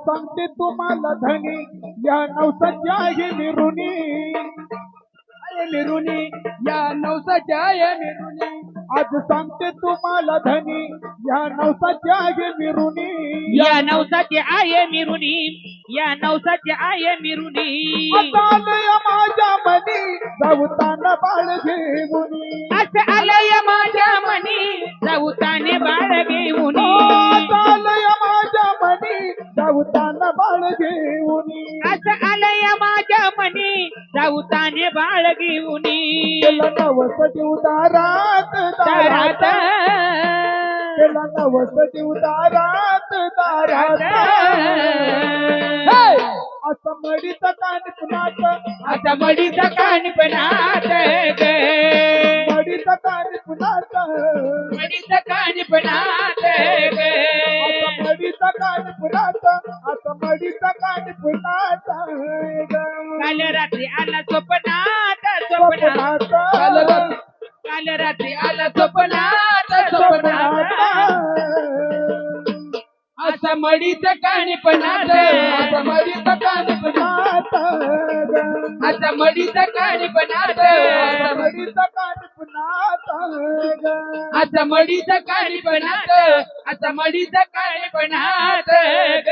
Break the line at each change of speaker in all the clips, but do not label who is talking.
सांगते तुम्हाला धनी या नवसाची आहे निरुणी
निरुनी या नवसाच्या आहे निरुनी
आज सांगते तुम्हाला धनी या नवसाची आहे निरुणी
या नवसाचे आहे मिरुनी या नवसाचे आहे मिरुनी
आलय माझ्या मनी जाऊताना बाळ घेऊनी
असं आलय माझ्या मनी जाऊताने बाळ घेऊन
आलय माझ्या मनी जाऊताना बाळ घेऊनी
असं आलय माझ्या मनी जाऊताने बाळ घेऊन
त्याला नवस देऊ दारात
दारात
त्याला नवस देऊ दारात दारात असं मडीत कानपणात
आता मडीचा कानपणात ग
मडीत कानपणात
मडीचा कानपणात ग
मडीत कानपणात असं मडीत कानपणात
काल रात्री आला स्वप्नात स्वप्नात काल रात्री आला स्वप्नात स्वप्नात असा मडीचा कानपणात
असं मडीत कानपणात
असा मडीचा कानपणात
मडीत कानपणात
असा मडीचा कानपणात असा मडीचा कानपणात ग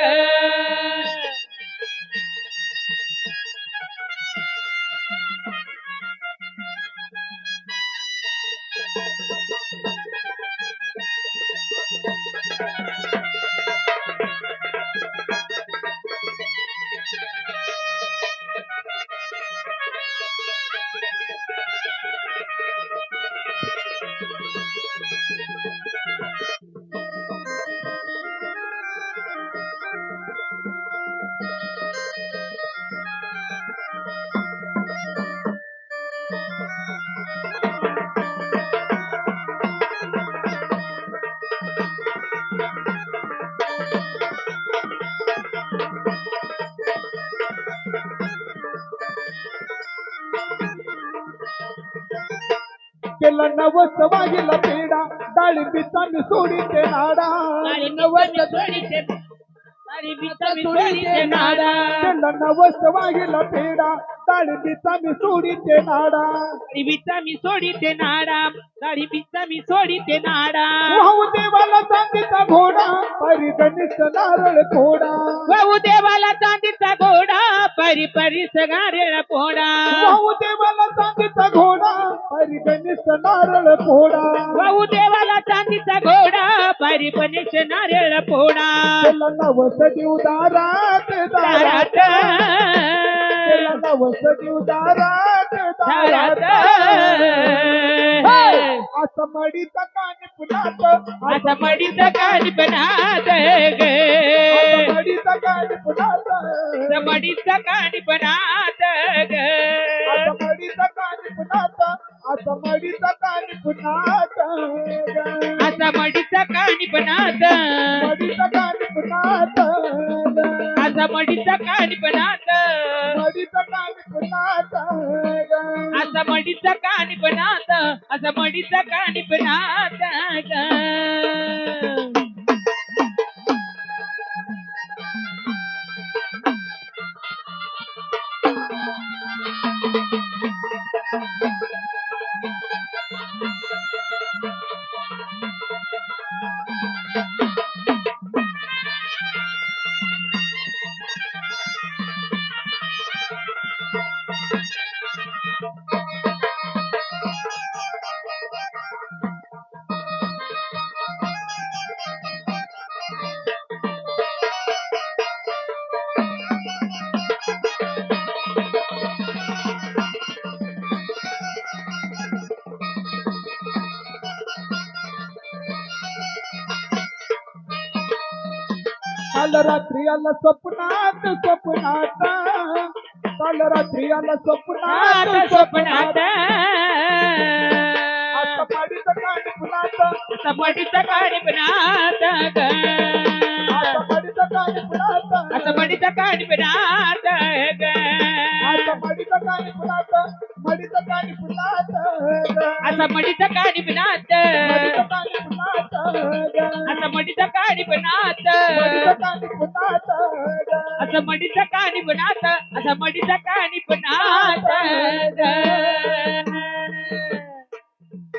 केला नवस वाहिला पेडा डाळिंबीचा मी सोडीते नाडा
नवस सोडीचे सोडीचे नाडा
केला नवस वाहिला पेडा डाळिंबीचा मी सोडीते नाडा
बिचा मी सोडीते नाडा दाढी बिचा मी सोडीते नाडा
वाहू देवाला चांदीचा घोडा परी गणेश नारळ फोडा
वाहू देवाला चांदीचा घोडा परी परी सगारेळ पोडा
वाहू देवाला चांदीचा घोडा परी गणेश नारळ फोडा
वाहू देवाला चांदीचा घोडा परी गणेश नारळ पोडा
केला नवस देऊ दारात दारात केला नवस देऊ दारात दारात असं मडीचा कानपणात
आता मडीचा कानपणात ग
मडीचा कानपणात
मडीचा कानपणात ग
मडीचा कानपणात असं मडीचा कानपणात
आता मडीचा कानपणात
मडीचा कानपणात
आता मडीचा कानपणात
मडीचा कानपणात
आता मडीचा कानपणात आता मडीचा कानपणात ग
काल रात्री आला स्वप्नात स्वप्नात काल रात्री आला स्वप्नात
स्वप्नात
आता मडीचा कानपणात
आता मडीचा कानपणात ग
आता मडीचा कानपणात
आता मडीचा कानपणात ग
आता मडीचा कानपणात मडीचा कानपणात
आता मडीचा कानपणात
मडीचा कानपणात
असं मडीचं काणी बनात असं मडीचं काणी बनात असं मडीचं काणी बनात